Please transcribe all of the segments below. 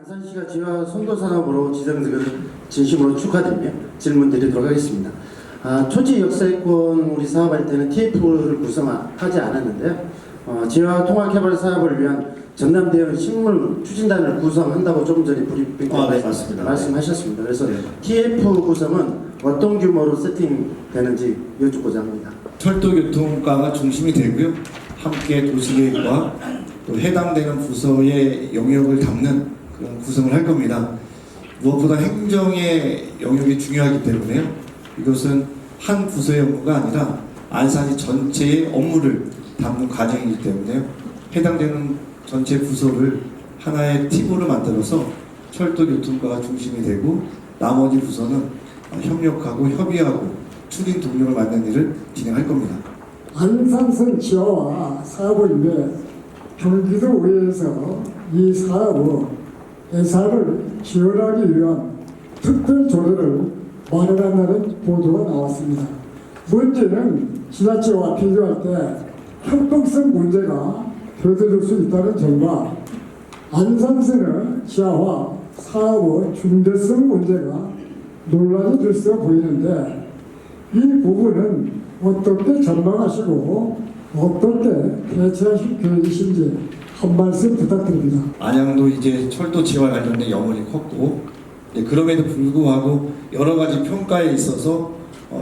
안산시가 지화 선도산업으로 지정된 것을 진심으로 축하드리며 질문 드리도록 하겠습니다. 초지 역사권 우리 사업할 때는 TF를 구성하지 않았는데요. 지화 통합개발 사업을 위한 전남대형 식물 추진단을 구성한다고 조금 전에 브리핑 때 네, 맞습니다. 말씀하셨습니다. 그래서 네. TF 구성은 어떤 규모로 세팅되는지 여쭙고자 합니다. 철도교통과가 중심이 되고요. 함께 도시계획과 또 해당되는 부서의 영역을 담는 그런 구성을 할 겁니다. 무엇보다 행정의 영역이 중요하기 때문에요. 이것은 한 부서의 업무가 아니라 안산시 전체의 업무를 담는 과정이기 때문에요. 해당되는 전체 부서를 하나의 팀으로 만들어서 철도교통과가 중심이 되고 나머지 부서는 협력하고 협의하고 추진 동력을 만드는 일을 진행할 겁니다. 안산성 지화와 사업을 위해 경기도의회에서 이 사업의 예산을 지원하기 위한 특별 조례를 마련한다는 보도가 나왔습니다. 문제는 지자체와 비교할 때 협동성 문제가 덜어질 수 있다는 점과 안산성의 지하화 사업의 중대성 문제가 논란이 될 수 보이는데 이 부분은 어떻게 전망하시고 어떻게 대처하실 계획이신지 한 말씀 부탁드립니다. 안양도 이제 철도 지와 관련된 영혼이 컸고 그럼에도 불구하고 여러 가지 평가에 있어서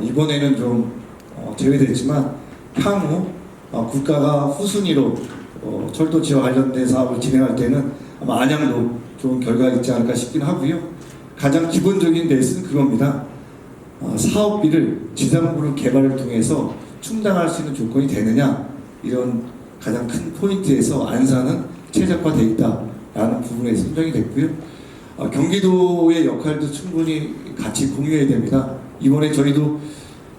이번에는 좀 제외됐지만 향후 국가가 후순위로 철도 지와 관련된 사업을 진행할 때는 아마 안양도 좋은 결과가 있지 않을까 싶긴 하고요. 가장 기본적인 데스는 그겁니다. 사업비를 지상부를 개발을 통해서 충당할 수 있는 조건이 되느냐, 이런 가장 큰 포인트에서 안산은 최적화되어 있다라는 부분에 선정이 됐고요. 경기도의 역할도 충분히 같이 공유해야 됩니다. 이번에 저희도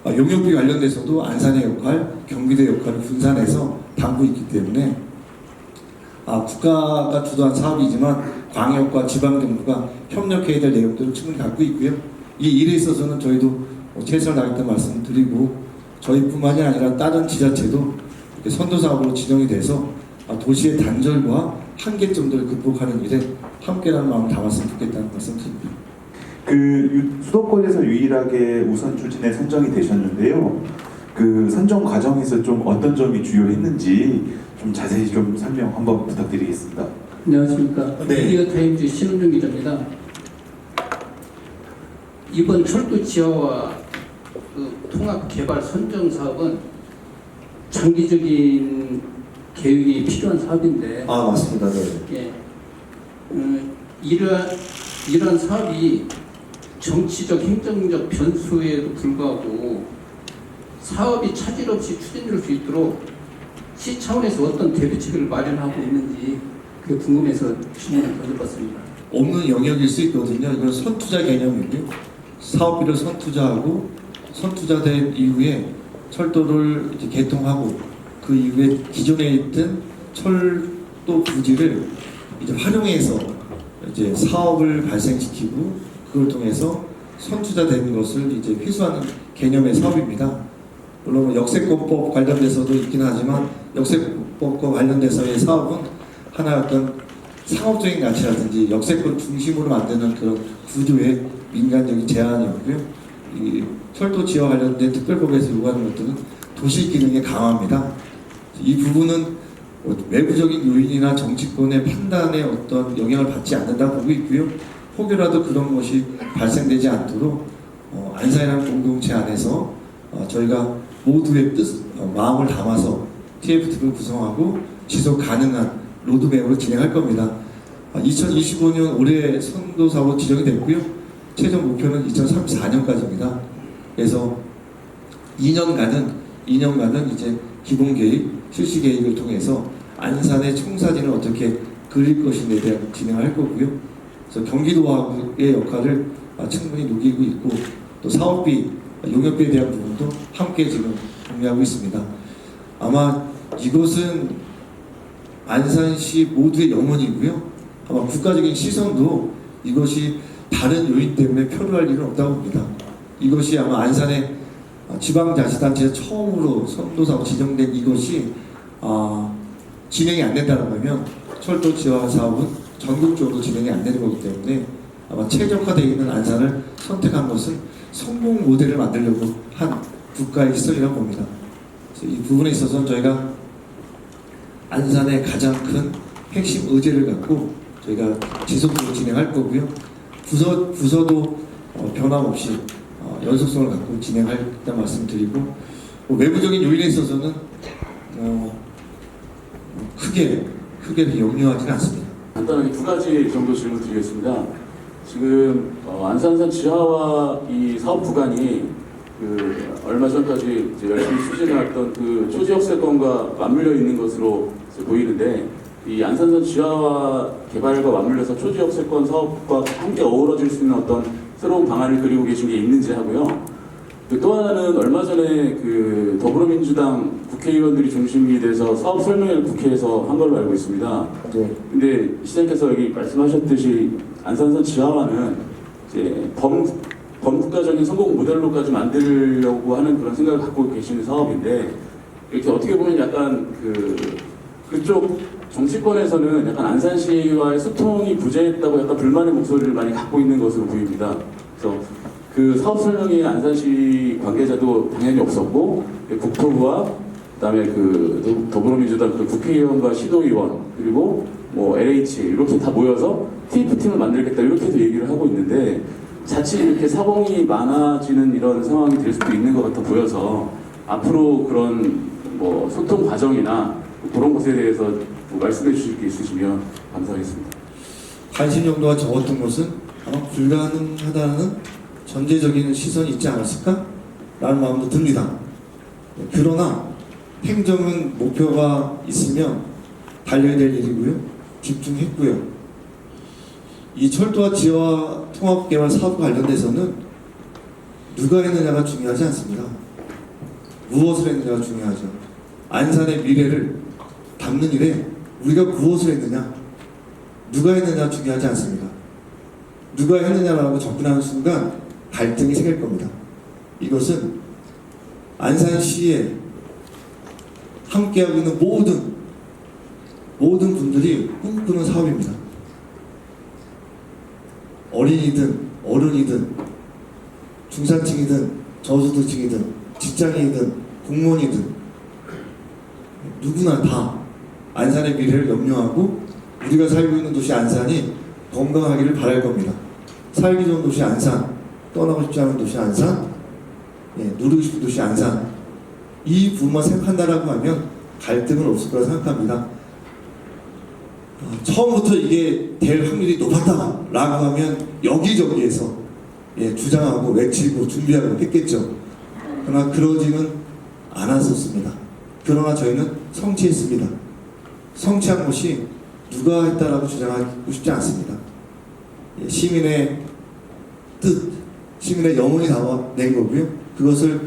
용역비 관련돼서도 안산의 역할, 경기도의 역할을 분산해서 담고 있기 때문에 국가가 주도한 사업이지만 광역과 지방정부가 협력해야 될 내용들을 충분히 갖고 있고요. 이 일에 있어서는 저희도 최선을 다하겠다는 말씀을 드리고, 저희뿐만이 아니라 다른 지자체도 선도사업으로 지정이 돼서 도시의 단절과 한계점들을 극복하는 일에 함께라는 마음을 담았으면 좋겠다는 말씀 드립니다. 수도권에서 유일하게 우선 추진에 선정이 되셨는데요. 그 선정 과정에서 좀 어떤 점이 주요했는지 좀 자세히 좀 설명 한번 부탁드리겠습니다. 안녕하십니까. 네. 미디어타임즈 신은중 기자입니다. 이번 철도 지하와 통합 개발 선정 사업은 장기적인 계획이 필요한 사업인데, 맞습니다. 네. 이러한 사업이 정치적, 행정적 변수에도 불구하고 사업이 차질 없이 추진될 수 있도록 시 차원에서 어떤 대비책을 마련하고 있는지 그게 궁금해서 질문을 던져봤습니다. 없는 영역일 수 있거든요. 이건 선투자 개념이고요. 사업비를 선투자하고 선투자된 이후에 철도를 이제 개통하고 그 이후에 기존에 있던 철도 부지를 이제 활용해서 이제 사업을 발생시키고 그걸 통해서 선투자된 것을 이제 회수하는 개념의 사업입니다. 물론 역세권법 관련돼서도 있긴 하지만 역세권법과 관련돼서의 사업은 하나의 어떤 상업적인 가치라든지 역세권 중심으로 만드는 그런 구조의 민간적인 제한이었고요. 이 철도 지와 관련된 특별법에서 요구하는 것들은 도시 기능에 강화합니다. 이 부분은 외부적인 요인이나 정치권의 판단에 어떤 영향을 받지 않는다 보고 있고요. 혹여라도 그런 것이 발생되지 않도록 안산이라는 공동체 안에서 저희가 모두의 뜻, 마음을 담아서 TF팀을 구성하고 지속 가능한 로드맵으로 진행할 겁니다. 2025년 올해 선도사업으로 지정이 됐고요. 최종 목표는 2034년까지입니다. 그래서 2년간은 이제 기본 계획, 실시 계획을 통해서 안산의 청사진을 어떻게 그릴 것인지에 대한 진행을 할 거고요. 그래서 경기도하고의 역할을 충분히 녹이고 있고, 또 사업비, 용역비에 대한 부분도 함께 지금 공유하고 있습니다. 아마 이것은 안산시 모두의 영혼이고요. 아마 국가적인 시선도 이것이 다른 요인 때문에 표류할 일은 없다고 봅니다. 이것이 아마 안산의 지방자치단체에서 처음으로 선도사업 지정된 이것이 진행이 안 된다면 철도 지하 사업은 전국적으로 진행이 안 되는 거기 때문에 아마 최적화되어 있는 안산을 선택한 것은 성공 모델을 만들려고 한 국가의 시설이라고 봅니다. 그래서 이 부분에 있어서 저희가 안산의 가장 큰 핵심 의제를 갖고 저희가 지속적으로 진행할 거고요. 부서도 변함없이 연속성을 갖고 진행하겠다는 말씀드리고, 외부적인 요인에 있어서는 크게 염려하지는 않습니다. 간단하게 두 가지 정도 질문 드리겠습니다. 지금 안산선 지하와 이 사업 구간이 얼마 전까지 이제 열심히 추진해왔던 그 초지역세권과 맞물려 있는 것으로 보이는데, 이 안산선 지하와 개발과 맞물려서 초지역세권 사업과 함께 어우러질 수 있는 어떤 새로운 방안을 그리고 계신 게 있는지 하고요. 또 하나는 얼마 전에 그 더불어민주당 국회의원들이 중심이 돼서 사업 설명회를 국회에서 한 걸로 알고 있습니다. 네. 근데 시장님께서 여기 말씀하셨듯이 안산선 지하화는 이제 범국가적인 성공 모델로까지 만들려고 하는 그런 생각을 갖고 계시는 사업인데, 이렇게 어떻게 보면 약간 그쪽 정치권에서는 약간 안산시와의 소통이 부재했다고 약간 불만의 목소리를 많이 갖고 있는 것으로 보입니다. 그래서 그 사업 설명회에 안산시 관계자도 당연히 없었고, 국토부와 그다음에 그 더불어민주당 그 국회의원과 시도의원 그리고 뭐 LH 이렇게 다 모여서 TF팀을 만들겠다 이렇게도 얘기를 하고 있는데, 자칫 이렇게 사공이 많아지는 이런 상황이 될 수도 있는 것 같아 보여서 앞으로 그런 뭐 소통 과정이나 그런 것에 대해서 뭐 말씀해 주실 게 있으시면 감사하겠습니다. 관심 정도가 적었던 것은 아마 불가능하다는 전제적인 시선이 있지 않았을까? 라는 마음도 듭니다. 그러나 행정은 목표가 있으면 달려야 될 일이고요. 집중했고요. 이 철도와 지하 통합개발 사업과 관련돼서는 누가 했느냐가 중요하지 않습니다. 무엇을 했느냐가 중요하죠. 안산의 미래를 담는 일에 우리가 무엇을 했느냐, 누가 했느냐 중요하지 않습니다. 누가 했느냐라고 접근하는 순간 갈등이 생길 겁니다. 이것은 안산시에 함께하고 있는 모든 분들이 꿈꾸는 사업입니다. 어린이든 어른이든 중산층이든 저소득층이든 직장인이든 공무원이든 누구나 다 안산의 미래를 염려하고 우리가 살고 있는 도시 안산이 건강하기를 바랄 겁니다. 살기 좋은 도시 안산, 떠나고 싶지 않은 도시 안산, 누리고 싶은 도시 안산, 이 부분만 생각한다라고 하면 갈등은 없을 거라 생각합니다. 처음부터 이게 될 확률이 높았다라고 하면 여기저기에서 주장하고 외치고 준비하고 했겠죠. 그러나 그러지는 않았었습니다. 그러나 저희는 성취했습니다. 성취한 것이 누가 했다라고 주장하고 싶지 않습니다. 시민의 뜻, 시민의 영혼이 담아낸 거고요. 그것을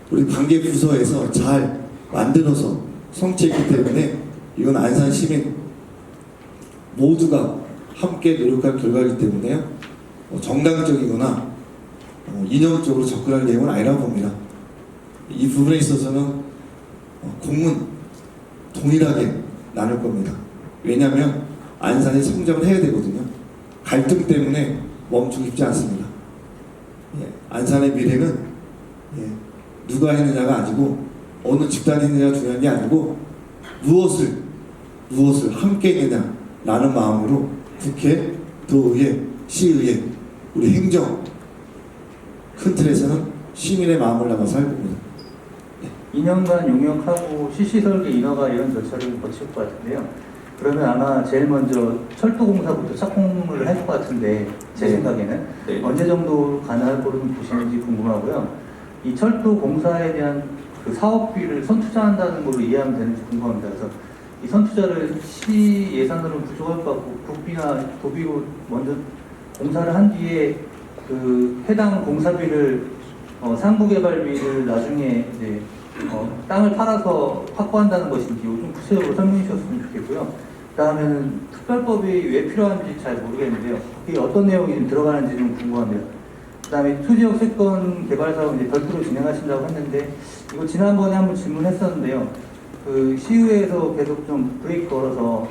우리 관계 부서에서 잘 만들어서 성취했기 때문에 이건 안산 시민 모두가 함께 노력한 결과이기 때문에요. 정당적이거나 이념적으로 접근할 내용은 아니라고 봅니다. 이 부분에 있어서는 공은 동일하게 나눌 겁니다. 왜냐하면 안산이 성장을 해야 되거든요. 갈등 때문에 멈추고 싶지 않습니다. 안산의 미래는 누가 했느냐가 아니고 어느 집단이 했느냐가 중요한 게 아니고 무엇을 함께 했느냐라는 마음으로 국회, 도의회, 시의회, 우리 행정 큰 틀에서는 시민의 마음을 담아서 할 겁니다. 2년간 용역하고 실시설계 인허가 이런 절차를 거칠 것 같은데요. 그러면 아마 제일 먼저 철도공사부터 착공을 할 것 같은데 제 생각에는 언제 정도 가능할 거로 보시는지 궁금하고요. 이 철도공사에 대한 그 사업비를 선투자한다는 걸로 이해하면 되는지 궁금합니다. 그래서 이 선투자를 시 예산으로는 부족할 것 같고 국비나 도비로 먼저 공사를 한 뒤에 그 해당 공사비를 상부개발비를 나중에 이제 땅을 팔아서 확보한다는 것인지 좀 구체적으로 설명해 주셨으면 좋겠고요. 그다음에는 특별법이 왜 필요한지 잘 모르겠는데요. 그게 어떤 내용이 좀 들어가는지 좀 궁금한데요. 그다음에 투지역 세권 개발 사업 이제 별도로 진행하신다고 했는데 이거 지난번에 한번 질문했었는데요. 그 시의회에서 계속 좀 브레이크 걸어서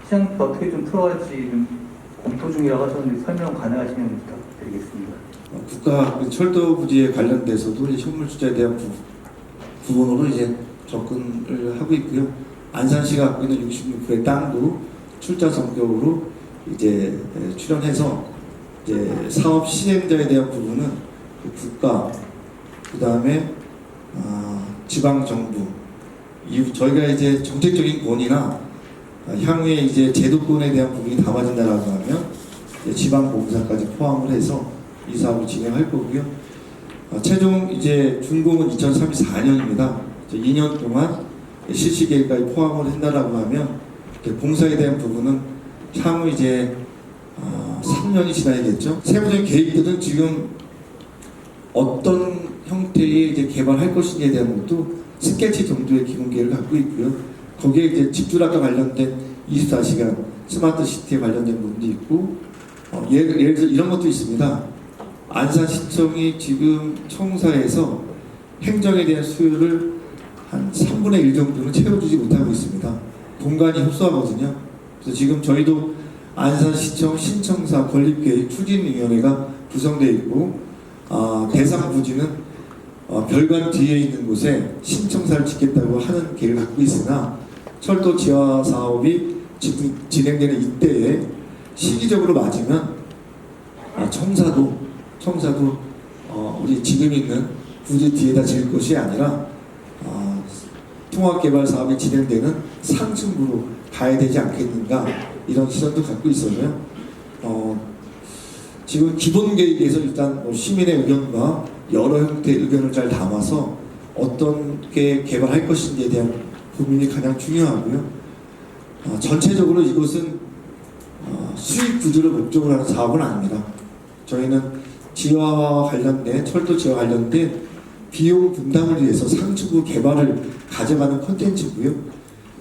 시장부터 어떻게 좀 풀어갈지 좀 검토 중이라고 하셨는데 설명 가능하시면 부탁드리겠습니다. 국가 그 철도 부지에 관련돼서도 이제 현물 투자에 대한 부분으로 이제 접근을 하고 있고요. 안산시가 갖고 있는 66%의 땅도 출자 성격으로 이제 출연해서 이제 사업 시행자에 대한 부분은 국가, 그 다음에 지방 정부, 이후 저희가 이제 정책적인 권이나 향후에 이제 제도권에 대한 부분이 담아진다라고 하면 지방 공사까지 포함을 해서 이 사업을 진행할 거고요. 최종 이제 준공은 2034년입니다. 2년 동안 실시 계획까지 포함을 한다라고 하면 공사에 대한 부분은 향후 이제 3년이 지나야겠죠. 세부적인 계획들은 지금 어떤 형태의 이제 개발할 것인지에 대한 것도 스케치 정도의 기본 계획을 갖고 있고요. 거기에 이제 집주락과 관련된 24시간 스마트 시티에 관련된 부분도 있고, 예를 들어 이런 것도 있습니다. 안산시청이 지금 청사에서 행정에 대한 수요를 한 3분의 1 정도는 채워주지 못하고 있습니다. 공간이 협소하거든요. 그래서 지금 저희도 안산시청 신청사 건립계획 추진위원회가 구성되어 있고, 대상 부지는 별관 뒤에 있는 곳에 신청사를 짓겠다고 하는 계획을 갖고 있으나 철도 지하 사업이 지금 진행되는 이때에 시기적으로 맞으면 청사도 우리 지금 있는 부지 뒤에다 지을 것이 아니라 통합개발 사업이 진행되는 상층부로 가야 되지 않겠는가, 이런 시선도 갖고 있어서요. 지금 기본 계획에서 일단 시민의 의견과 여러 형태의 의견을 잘 담아서 어떻게 개발할 것인지에 대한 고민이 가장 중요하고요. 전체적으로 이것은 수익 구조를 목적으로 하는 사업은 아닙니다. 저희는 지하와 관련된, 철도 지하와 관련된 비용 분담을 위해서 상층부 개발을 가져가는 콘텐츠고요.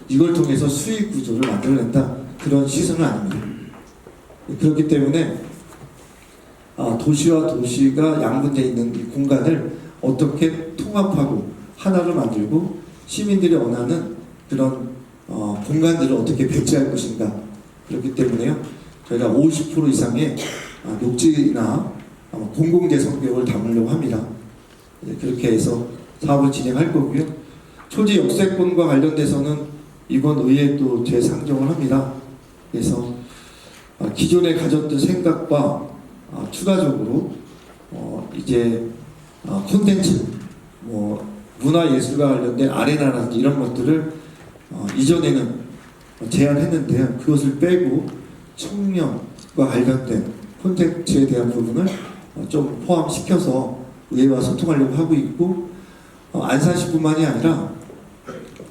이걸 통해서 수익 구조를 만들어낸다, 그런 시선은 아닙니다. 그렇기 때문에 도시와 도시가 양분되어 있는 이 공간을 어떻게 통합하고 하나로 만들고 시민들이 원하는 그런 공간들을 어떻게 배치할 것인가, 그렇기 때문에요, 저희가 50% 이상의 녹지나 공공재 성격을 담으려고 합니다. 그렇게 해서 사업을 진행할 거고요. 초지 역세권과 관련돼서는 이번 의회에 또 재상정을 합니다. 그래서 기존에 가졌던 생각과 추가적으로 이제 콘텐츠, 문화예술과 관련된 아레나라든지 이런 것들을 이전에는 제안했는데요. 그것을 빼고 청년과 관련된 콘텐츠에 대한 부분을 좀 포함시켜서 의회와 소통하려고 하고 있고, 안산시뿐만이 아니라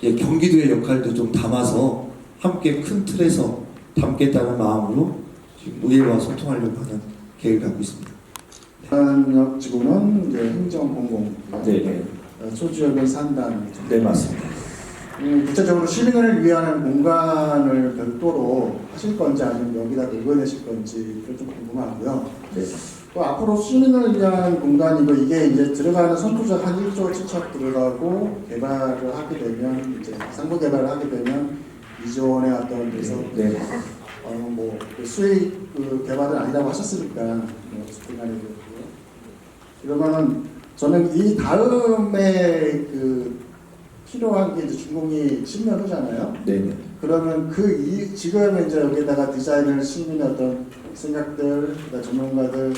경기도의 역할도 좀 담아서 함께 큰 틀에서 담겠다는 마음으로 지금 의회와 소통하려고 하는 계획을 갖고 있습니다. 안산역 지구는 이제 행정공공, 네. 소지역의 산단. 네, 맞습니다. 구체적으로 시민을 위한 공간을 별도로 하실 건지 아니면 여기다 녹여내실 건지 좀 궁금하고요. 네. 또 앞으로 시민을 위한 공간이고 이게 이제 들어가는 선투자 한 1조 7천 들어가고 개발을 하게 되면 이제 상부 개발을 하게 되면 2조 원의 어떤 그래서 네. 그 수익 개발은 아니라고 하셨으니까 중간에 그러면은 저는 이 다음에 필요한 게 이제 준공이 10년 후잖아요. 네. 그러면 지금 이제 여기다가 디자인을 시민의 어떤 생각들, 전문가들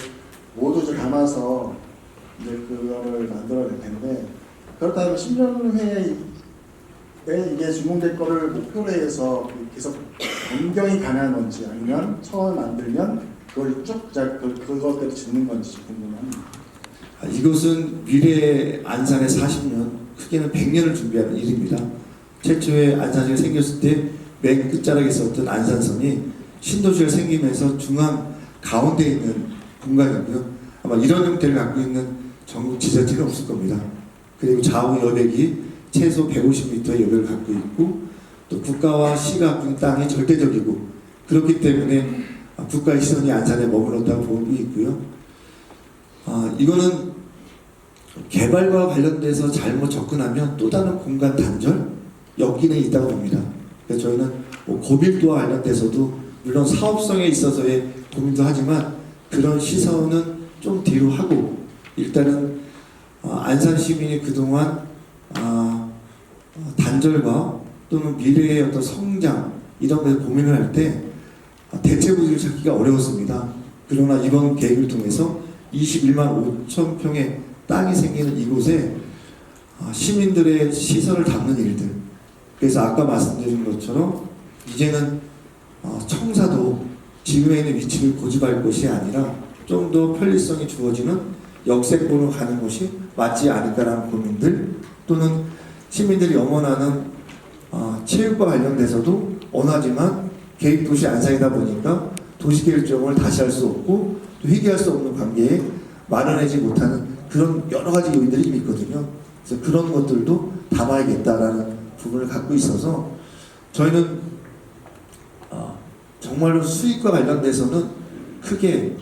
모두 이제 담아서 이제 그거를 만들어낼 텐데, 그렇다면 10년 후에 이게 준공될 거를 목표로 해서 계속 변경이 가능한 건지 아니면 처음 만들면 그걸 쭉 그것대로 짓는 건지 궁금합니다. 이것은 미래 안산의 40년, 크게는 100년을 준비하는 일입니다. 최초의 안산시가 생겼을 때 맨 끝자락에 있었던 안산선이 신도시가 생기면서 중앙 가운데에 있는 공간이고요. 아마 이런 형태를 갖고 있는 전국 지자체는 없을 겁니다. 그리고 좌우 여백이 최소 150m의 여백을 갖고 있고, 또 국가와 시가 갖고 있는 땅이 절대적이고, 그렇기 때문에 국가의 시선이 안산에 머물렀다고 보고 있고요. 이거는 개발과 관련돼서 잘못 접근하면 또 다른 공간 단절, 역기능이 있다고 봅니다. 그래서 저희는 뭐 고밀도와 관련돼서도 물론 사업성에 있어서의 고민도 하지만 그런 시선은 좀 뒤로 하고 일단은 안산 시민이 그동안 단절과 또는 미래의 어떤 성장 이런 것에 고민을 할 때 대체구조를 찾기가 어려웠습니다. 그러나 이번 계획을 통해서 21만 5천 평의 땅이 생기는 이곳에 시민들의 시설을 담는 일들, 그래서 아까 말씀드린 것처럼 이제는 청사도 지금에 있는 위치를 고집할 것이 아니라 좀 더 편리성이 주어지는 역세권으로 가는 것이 맞지 않을까라는 고민들, 또는 시민들이 염원하는 체육과 관련돼서도 원하지만 계획도시 안산이다 보니까 도시계획정을 다시 할 수 없고 또 회귀할 수 없는 관계에 마련하지 못하는 그런 여러 가지 요인들이 좀 있거든요. 그래서 그런 것들도 담아야겠다라는 부분을 갖고 있어서 저희는 정말로 수익과 관련돼서는 크게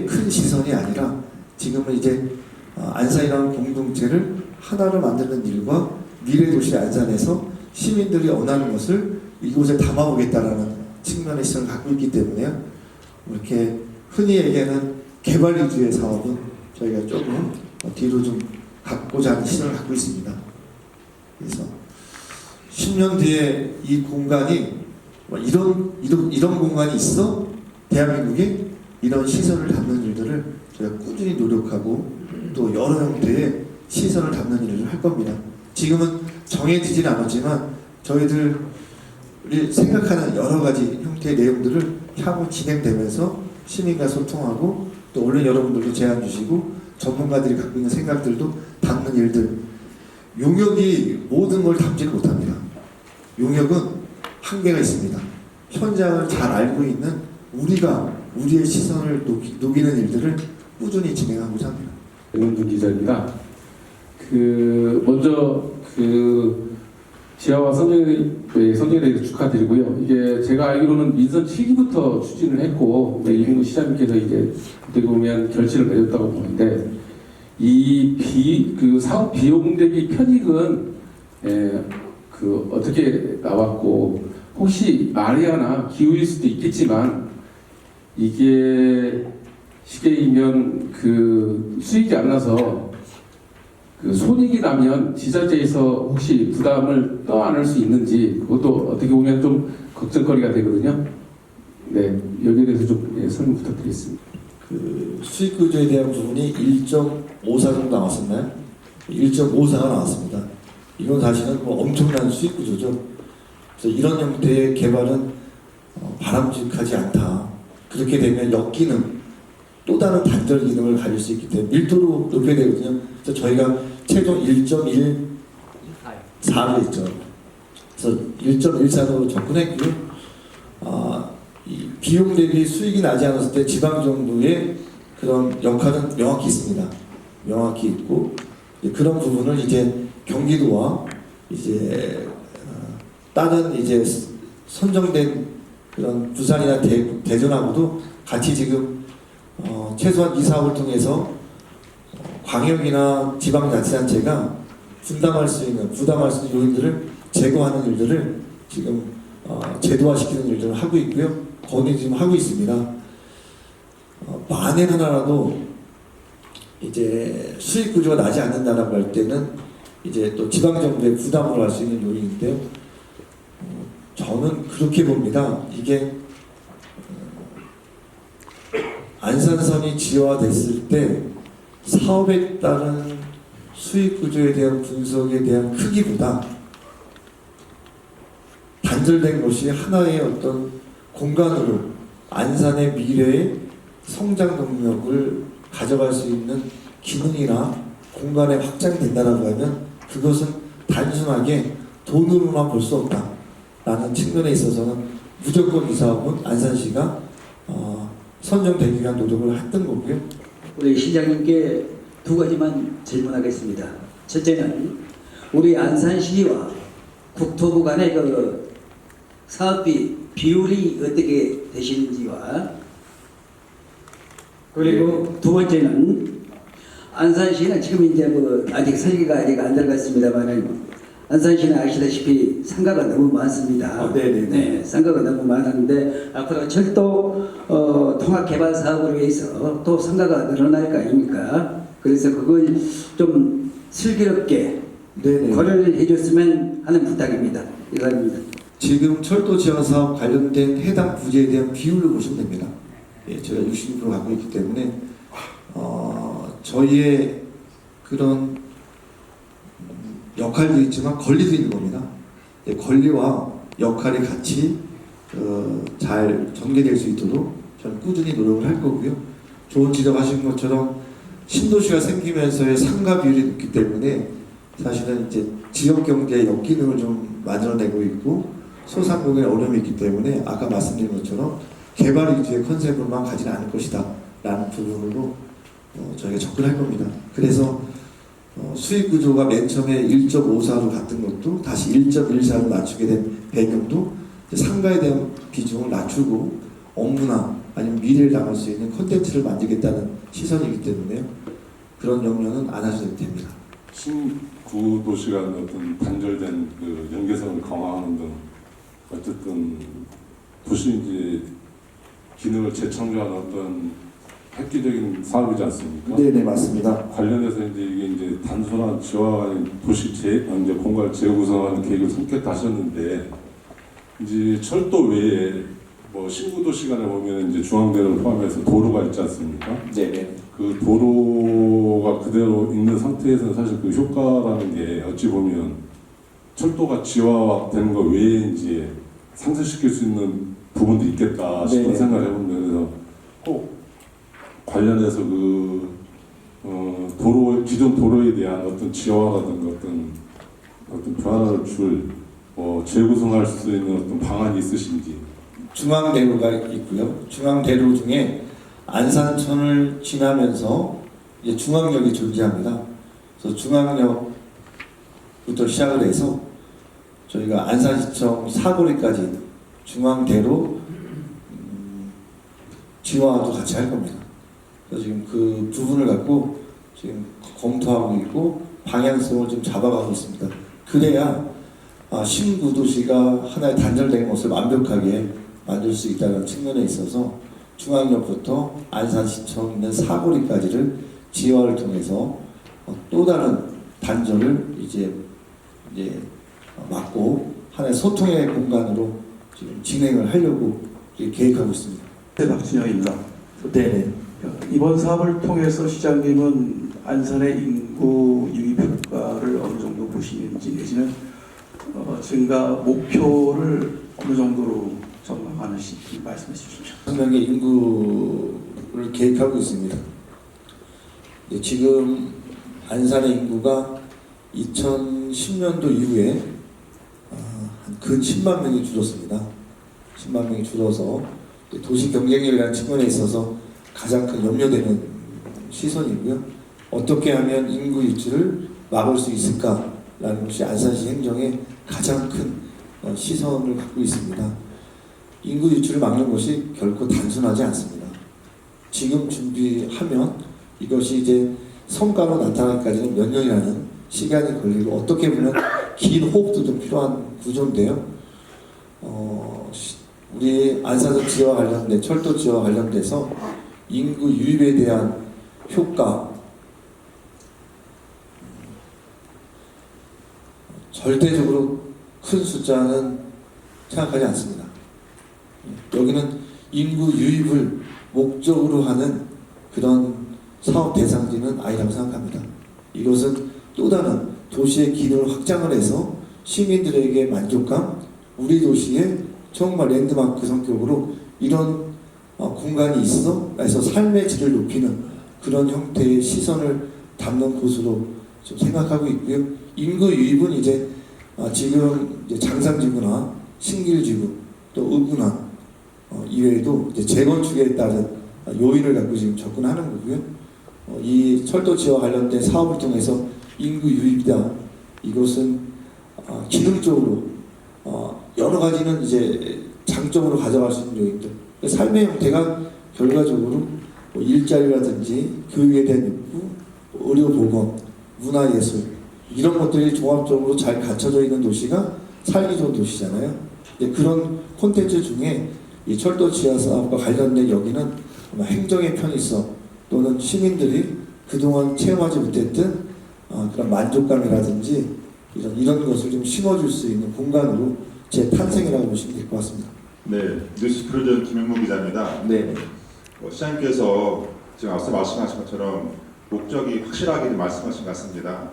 큰 시선이 아니라 지금은 이제 안산이라는 공동체를 하나로 만드는 일과 미래도시 안산에서 시민들이 원하는 것을 이곳에 담아보겠다라는 측면의 시선을 갖고 있기 때문에 이렇게 흔히 얘기하는 개발 위주의 사업은 저희가 조금 뒤로 좀 갖고자 하는 시선을 갖고 있습니다. 그래서 10년 뒤에 이 공간이 이런 공간이 있어? 대한민국에 이런 시설을 담는 일들을 저희가 꾸준히 노력하고 또 여러 형태의 시설을 담는 일을 할 겁니다. 지금은 정해지진 않았지만 저희들이 생각하는 여러 가지 형태의 내용들을 향후 진행되면서 시민과 소통하고 또 언론 여러분들도 제안 주시고 전문가들이 갖고 있는 생각들도 담는 일들, 용역이 모든 걸 담지를 못합니다. 용역은 한계가 있습니다. 현장을 잘 알고 있는 우리의 시선을 녹이는 일들을 꾸준히 진행하고자 합니다. 윤준 기자입니다. 먼저 지하화 선정에 대해서 축하드리고요. 이게 제가 알기로는 민선 7기부터 추진을 했고 이민구 시장님께서 이제 어떻게 보면 결실을 맺었다고 보는데 사업 비용 대비 편익은 어떻게 나왔고 혹시 말이 하나 기울일 수도 있겠지만 이게 쉽게 얘기하면 수익이 안 나서 손익이 나면 지자체에서 혹시 부담을 떠안을 수 있는지 그것도 어떻게 보면 좀 걱정거리가 되거든요. 네, 여기에 대해서 좀 설명 부탁드리겠습니다. 수익 구조에 대한 부분이 1.54 정도 나왔었나요? 1.54가 나왔습니다. 이건 사실은 엄청난 수익 구조죠. 그래서 이런 형태의 개발은 바람직하지 않다. 그렇게 되면 역기능, 또 다른 단절 기능을 가질 수 있기 때문에 밀도로 높여야 되거든요. 그래서 저희가 최종 1.14로 했죠. 그래서 1.14로 접근했고요. 이 비용 대비 수익이 나지 않았을 때 지방정부의 그런 역할은 명확히 있습니다. 명확히 있고 그런 부분을 이제 경기도와 이제 다른 이제 선정된 그런 부산이나 대전하고도 같이 지금 최소한 이 사업을 통해서 광역이나 지방자치단체가 부담할 수 있는 요인들을 제거하는 일들을 지금 제도화시키는 일들을 하고 있고요. 건의 지금 하고 있습니다. 만에 하나라도 이제 수익 구조가 나지 않는다라고 할 때는 이제 또 지방정부의 부담을 할 수 있는 요인인데요. 저는 그렇게 봅니다. 이게 안산선이 지화됐을 때 사업에 따른 수익 구조에 대한 분석에 대한 크기보다 단절된 것이 하나의 어떤 공간으로 안산의 미래의 성장 동력을 가져갈 수 있는 기능이나 공간에 확장된다라고 하면 그것은 단순하게 돈으로만 볼 수 없다라는 측면에 있어서는 무조건 이 사업은 안산시가 선정되기 위한 노력을 했던 거고요. 우리 시장님께 두 가지만 질문하겠습니다. 첫째는 우리 안산시와 국토부 간의 사업비 비율이 어떻게 되시는지와 그리고 두 번째는 안산시는 지금 이제 아직 설계가 아직 안 들어갔습니다만은 안산시는 아시다시피 상가가 너무 많습니다. 네네네. 네, 상가가 너무 많은데 앞으로 철도 통합 개발 사업을 위해서 또 상가가 늘어날 거 아닙니까? 그래서 그걸 좀 슬기롭게 네네. 고려를 해줬으면 하는 부탁입니다. 이상입니다. 지금 철도 지원 사업 관련된 해당 부지에 대한 비율을 보시면 됩니다. 예, 저희가 60% 갖고 있기 때문에 저희의 그런 역할도 있지만 권리도 있는 겁니다. 예, 권리와 역할이 같이 잘 전개될 수 있도록 저는 꾸준히 노력을 할 거고요. 좋은 지적하신 것처럼 신도시가 생기면서의 상가 비율이 높기 때문에 사실은 이제 지역 경제의 역기능을 좀 만들어내고 있고 소상공인의 어려움이 있기 때문에 아까 말씀드린 것처럼 개발 위주의 컨셉으로만 가지는 않을 것이다 라는 부분으로 저희가 접근할 겁니다. 그래서 수익 구조가 맨 처음에 1.54로 갔던 것도 다시 1.14로 낮추게 된 배경도 상가에 대한 비중을 낮추고 업무나 아니면 미래를 나갈 수 있는 콘텐츠를 만들겠다는 시선이기 때문에 그런 염려는 안 하셔도 됩니다. 신구도시 간 어떤 단절된 그 연계성을 강화하는 등 어쨌든 도시 이제 기능을 재창조하는 어떤 획기적인 사업이지 않습니까? 네네 맞습니다. 관련해서 이게 단순한 지화가 아닌 도시 이제 공간을 재구성하는 계획을 선택 하셨는데 이제 철도 외에 뭐 신구도시 간에 보면 이제 중앙대로를 포함해서 도로가 있지 않습니까? 네네. 그 도로가 그대로 있는 상태에서는 사실 그 효과라는 게 어찌 보면 철도가 지화되는 것 외에 이제 상쇄시킬 수 있는 부분도 있겠다 싶은 네. 생각을 해봅니다. 그래서 꼭 관련해서 기존 도로에 대한 어떤 지화라든가 어떤 변화를 줄 재구성할 수 있는 어떤 방안이 있으신지. 중앙대로가 있고요. 중앙대로 중에 안산천을 지나면서 이제 중앙역이 존재합니다. 그래서 중앙역부터 시작을 해서 저희가 안산시청 사거리까지 중앙대로 지화도 같이 할 겁니다. 그래서 지금 그 부분을 갖고 지금 검토하고 있고 방향성을 좀 잡아가고 있습니다. 그래야 신구도시가 하나의 단절된 것을 완벽하게 만들 수 있다는 측면에 있어서 중앙역부터 안산시청 있는 사거리까지를 지화를 통해서 또 다른 단절을 이제 막고 하나의 소통의 공간으로 지금 진행을 하려고 계획하고 있습니다. 네, 박준영입니다. 네네. 이번 사업을 통해서 시장님은 안산의 인구 유입 효과를 어느 정도 보시는지 내지는 증가 목표를 어느 정도로 전망하는지 말씀해 주십시오. 1,000명의 인구를 계획하고 있습니다. 지금 안산의 인구가 2010년도 이후에 근 10만 명이 줄었습니다. 10만 명이 줄어서 도시 경쟁력이라는 측면에 있어서 가장 큰 염려되는 시선이고요. 어떻게 하면 인구 유출을 막을 수 있을까라는 것이 안산시 행정의 가장 큰 시선을 갖고 있습니다. 인구 유출을 막는 것이 결코 단순하지 않습니다. 지금 준비하면 이것이 이제 성과로 나타나기까지는 몇 년이라는 시간이 걸리고 어떻게 보면 긴 호흡도 좀 필요한 구조인데요. 우리 안산선 지와 관련된 철도 지와 관련돼서 인구 유입에 대한 효과 절대적으로 큰 숫자는 생각하지 않습니다. 여기는 인구 유입을 목적으로 하는 그런 사업 대상지는 아니라고 생각합니다. 이것은 또 다른 도시의 기능을 확장을 해서 시민들에게 만족감, 우리 도시의 정말 랜드마크 성격으로 이런 공간이 있어 해서 삶의 질을 높이는 그런 형태의 시선을 담는 곳으로 좀 생각하고 있고요. 인구 유입은 이제 지금 이제 장상지구나 신길지구 또 의구나 이외에도 이제 재건축에 따른 요인을 갖고 지금 접근하는 거고요. 이 철도 지와 관련된 사업을 통해서 인구 유입이다. 이것은 기능적으로 여러 가지는 이제 장점으로 가져갈 수 있는 요인들. 삶의 형태가 결과적으로 일자리라든지 교육에 대한 욕구, 의료보건, 문화예술 이런 것들이 종합적으로 잘 갖춰져 있는 도시가 살기 좋은 도시잖아요. 그런 콘텐츠 중에 이 철도 지하 사업과 관련된 여기는 아마 행정의 편의성 또는 시민들이 그동안 체험하지 못했던 그런 만족감이라든지 이런 것을 좀 심어줄 수 있는 공간으로 재탄생이라고 보시면 될 것 같습니다. 네, 뉴스프로전 김영무 기자입니다. 네. 시장님께서 지금 앞서 말씀하신 것처럼 목적이 확실하게 말씀하신 것 같습니다.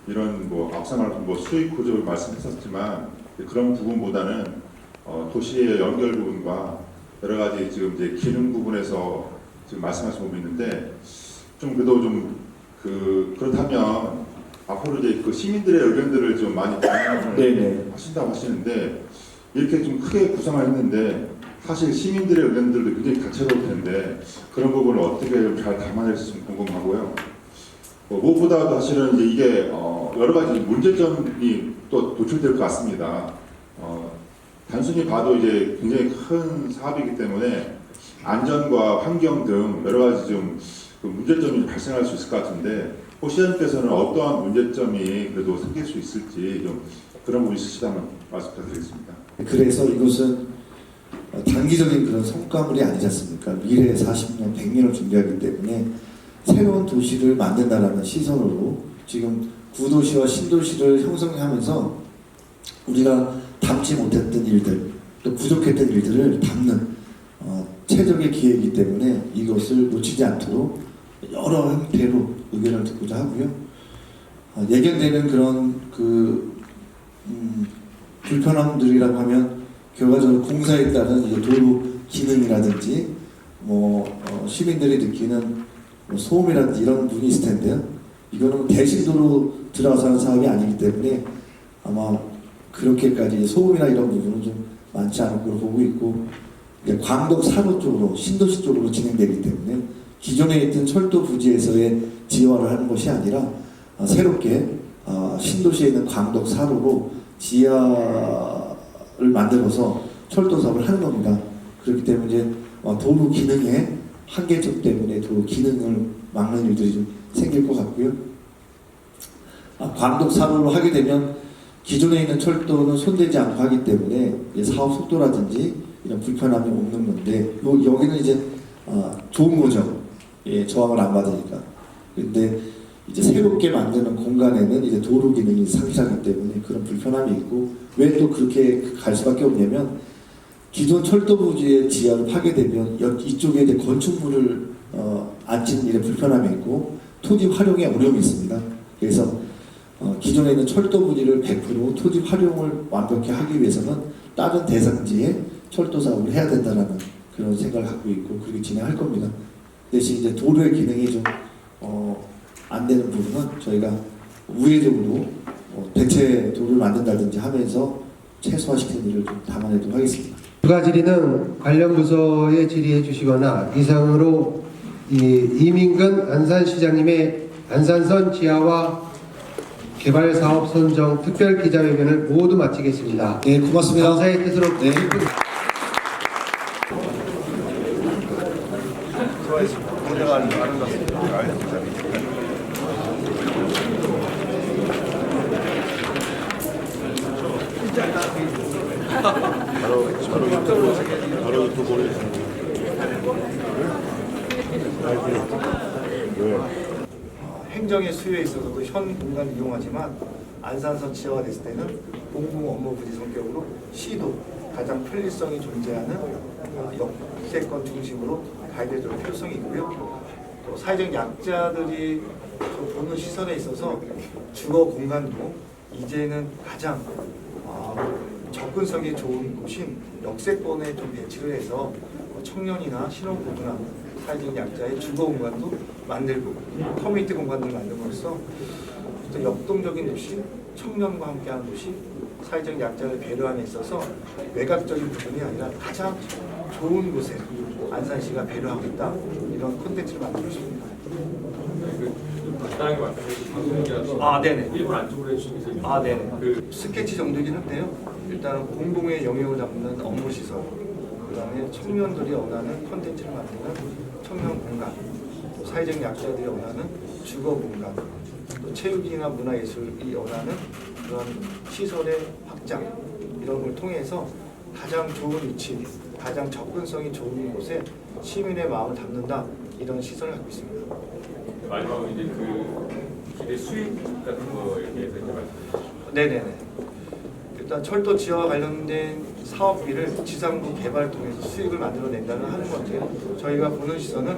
이런 앞서 말한 수익 구조를 말씀했었지만 그런 부분보다는 도시의 연결 부분과 여러 가지 지금 이제 기능 부분에서 지금 말씀하신 부분이 있는데 좀 그래도 그렇다면 앞으로 이제 그 시민들의 의견들을 좀 많이 반영을 하신다고 하시는데 이렇게 좀 크게 구성을 했는데 사실 시민들의 의견들도 굉장히 다채로울 텐데 그런 부분을 어떻게 잘 담아낼지 좀 궁금하고요. 무엇보다도 사실은 이제 이게 여러 가지 문제점이 또 도출될 것 같습니다. 단순히 봐도 이제 굉장히 큰 사업이기 때문에 안전과 환경 등 여러 가지 좀 문제점이 발생할 수 있을 것 같은데 시장님께서는 어떠한 문제점이 그래도 생길 수 있을지 좀 그런 부분이 있으시다면 말씀 부탁드리겠습니다. 그래서 이것은 단기적인 그런 성과물이 아니지 않습니까? 미래 40년, 100년을 준비하기 때문에 새로운 도시를 만든다라는 시선으로 지금 구도시와 신도시를 형성하면서 우리가 담지 못했던 일들, 또 부족했던 일들을 담는 최적의 기회이기 때문에 이것을 놓치지 않도록 여러 형태로 의견을 듣고자 하고요. 예견되는 그런 불편함들이라고 하면 결과적으로 공사에 따른 이제 도로 기능이라든지 시민들이 느끼는 소음이라든지 이런 부분이 있을 텐데요. 이거는 대신도로 들어가서 하는 사업이 아니기 때문에 아마 그렇게까지 소음이나 이런 부분은 좀 많지 않을 거로 보고 있고 광덕 사로 쪽으로 신도시 쪽으로 진행되기 때문에 기존에 있던 철도 부지에서의 지하화를 하는 것이 아니라 새롭게 신도시에 있는 광덕 사로로 지하를 만들어서 철도 사업을 하는 겁니다. 그렇기 때문에 이제 도로 기능의 한계점 때문에 도로 기능을 막는 일들이 좀 생길 것 같고요. 광덕 사로로 하게 되면 기존에 있는 철도는 손대지 않고 하기 때문에 사업 속도라든지 이런 불편함이 없는 건데 여기는 이제 좋은 거죠. 저항을 안 받으니까. 근데 이제 새롭게 만드는 공간에는 이제 도로 기능이 상실하기 때문에 그런 불편함이 있고 왜 또 그렇게 갈 수밖에 없냐면 기존 철도 부지의 지하를 파괴되면 이쪽에 이제 건축물을 앉히는 일에 불편함이 있고 토지 활용에 어려움이 있습니다. 그래서 기존에 있는 철도 부지를 100% 토지 활용을 완벽히 하기 위해서는 다른 대상지에 철도 사업을 해야 된다는 그런 생각을 갖고 있고 그렇게 진행할 겁니다. 대신 이제 도로의 기능이 좀 안 되는 부분은 저희가 우회적으로 대체 도로를 만든다든지 하면서 최소화시키는 일을 좀 담아내도록 하겠습니다. 추가 질의는 관련 부서에 질의해 주시거나 이상으로 이민근 안산시장님의 안산선 지하화 개발 사업 선정 특별 기자회견을 모두 마치겠습니다. 네, 고맙습니다. 감사의 뜻으로 네. 행정의 수요에 있어서도 현 공간을 이용하지만 안산선 지하가 됐을 때는 공공 업무 부지 성격으로 시도 가장 편리성이 존재하는 역세권 중심으로 가야 될 필요성이 있고요. 또 사회적 약자들이 보는 시선에 있어서 주거 공간도 이제는 가장 접근성이 좋은 곳인 역세권에 좀 배치를 해서 청년이나 신혼부부나 사회적 약자의 주거 공간도 만들고 커뮤니티 공간을 만듦으로써 또 역동적인 도시, 청년과 함께하는 도시, 사회적 약자를 배려함에 있어서 외곽적인 부분이 아니라 가장 좋은 곳에 안산시가 배려하고 있다. 이런 콘텐츠를 만들고 싶습니다. 간단하게 말씀해 주시면 네네. 1분 안쪽으로 해주시면 네네. 스케치 정도긴 한데요. 일단은 공동의 영역을 잡는 업무 시설, 그다음에 청년들이 원하는 콘텐츠를 만드는 청년 공간, 사회적 약자들이 원하는 주거 공간, 또 체육이나 문화예술이 원하는 그런 시설의 확장 이런 걸 통해서 가장 좋은 위치, 가장 접근성이 좋은 곳에 시민의 마음을 담는다 이런 시설을 갖고 있습니다. 마지막으로 이제 그 기대 수익 같은 거에 대해서 이제 말씀해 주시죠. 네네네. 일단 철도 지하와 관련된 사업비를 지상부 개발을 통해서 수익을 만들어낸다는 하는 건데요. 저희가 보는 시선은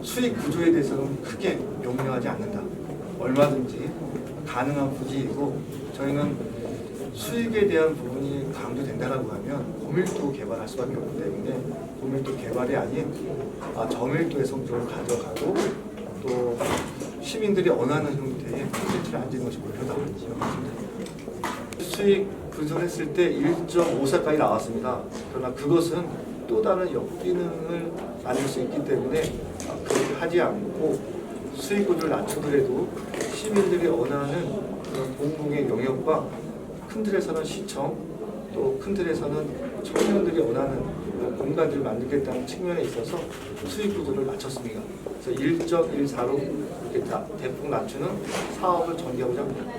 수익 구조에 대해서는 크게 용려하지 않는다. 얼마든지 가능한 부지이고 저희는 수익에 대한 부분이 강조된다라고 하면 고밀도 개발할 수밖에 없기 때문에 고밀도 개발이 아닌 저밀도의 성격을 가져가고 또 시민들이 원하는 형태의 콘텐츠를 안지는 것이 목표다. 수익 분석했을 때 1.54까지 나왔습니다. 그러나 그것은 또 다른 역기능을 만들 수 있기 때문에 그렇게 하지 않고 수익 구조를 낮추더라도 시민들이 원하는 그런 공공의 영역과 큰 틀에서는 시청 또 큰 틀에서는 청년들이 원하는 공간들을 만들겠다는 측면에 있어서 수익 구조를 낮췄습니다. 그래서 1.14로 이렇게 대폭 낮추는 사업을 전개하고자 합니다.